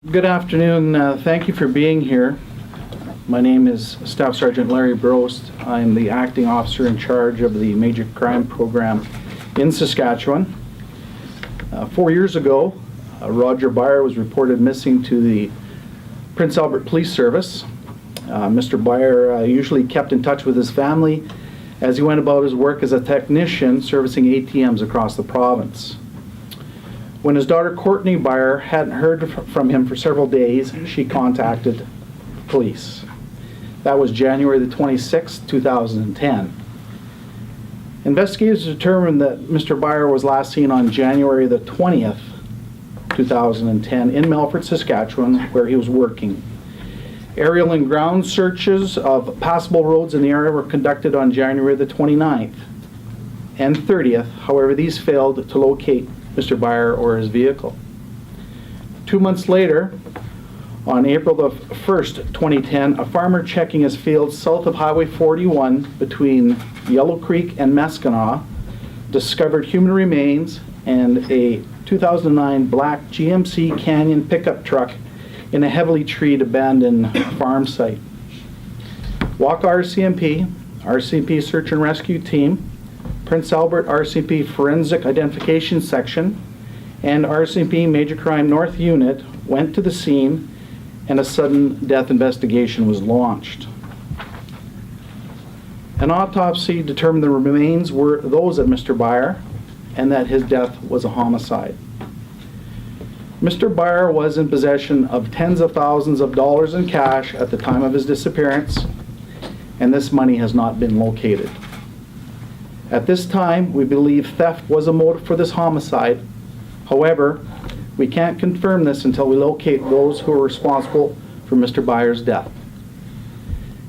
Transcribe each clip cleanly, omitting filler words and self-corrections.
Good afternoon. Thank you for being here. My name is Staff Sergeant Larry Brost. I'm the acting officer in charge of the Major Crime Program in Saskatchewan. 4 years ago, Roger Byer was reported missing to the Prince Albert Police Service. Mr. Byer usually kept in touch with his family as he went about his work as a technician servicing ATMs across the province. When his daughter Courtney Byer hadn't heard from him for several days, she contacted police. That was January the 26th, 2010. Investigators determined that Mr. Byer was last seen on January the 20th, 2010 in Melfort, Saskatchewan, where he was working. Aerial and ground searches of passable roads in the area were conducted on January the 29th and 30th. However, these failed to locate Mr. Byer or his vehicle. 2 months later, on April the 1st, 2010, a farmer checking his fields south of Highway 41 between Yellow Creek and Maskinaw discovered human remains and a 2009 black GMC Canyon pickup truck in a heavily treed abandoned farm site. Walk RCMP Search and Rescue Team, Prince Albert RCMP Forensic Identification Section, and RCMP Major Crime North Unit went to the scene, and a sudden death investigation was launched. An autopsy determined the remains were those of Mr. Byer and that his death was a homicide. Mr. Byer was in possession of tens of thousands of dollars in cash at the time of his disappearance, and this money has not been located. At this time, we believe theft was a motive for this homicide. However, we can't confirm this until we locate those who are responsible for Mr. Byer's death.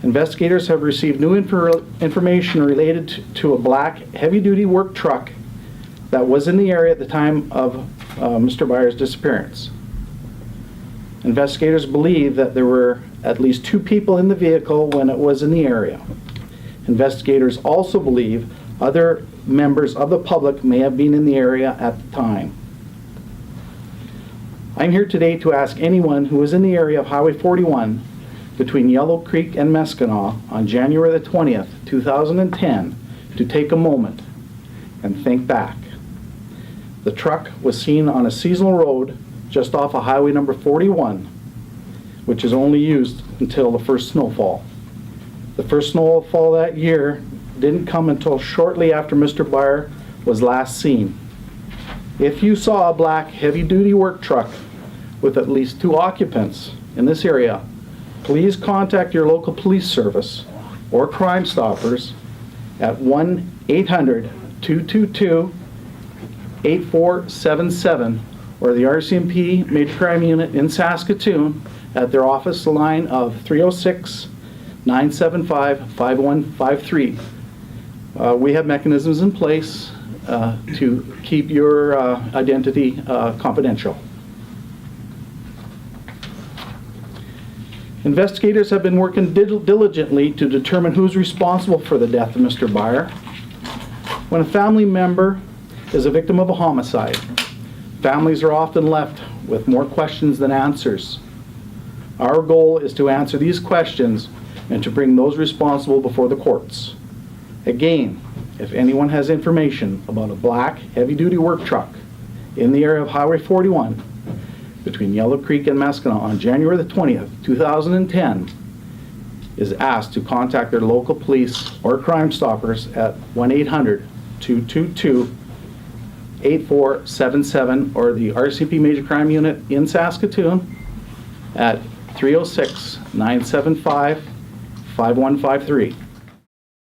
Investigators have received new information related to a black heavy-duty work truck that was in the area at the time of Mr. Byer's disappearance. Investigators believe that there were at least 2 people in the vehicle when it was in the area. Investigators also believe other members of the public may have been in the area at the time. I'm here today to ask anyone who was in the area of Highway 41 between Yellow Creek and Maskinaw on January the 20th, 2010 to take a moment and think back. The truck was seen on a seasonal road just off of Highway number 41, which is only used until the first snowfall. The first snowfall that year didn't come until shortly after Mr. Byer was last seen. If you saw a black heavy-duty work truck with at least 2 occupants in this area, please contact your local police service or Crime Stoppers at 1-800-222-8477 or the RCMP Major Crime Unit in Saskatoon at their office line of 306-975-5153. We have mechanisms in place to keep your identity confidential. Investigators have been working diligently to determine who's responsible for the death of Mr. Byer. When a family member is a victim of a homicide, families are often left with more questions than answers. Our goal is to answer these questions and to bring those responsible before the courts. Again, if anyone has information about a black heavy-duty work truck in the area of Highway 41 between Yellow Creek and Maskinaw on January the 20th, 2010, is asked to contact their local police or Crime Stoppers at 1-800-222-8477 or the RCMP Major Crime Unit in Saskatoon at 306-975-5153.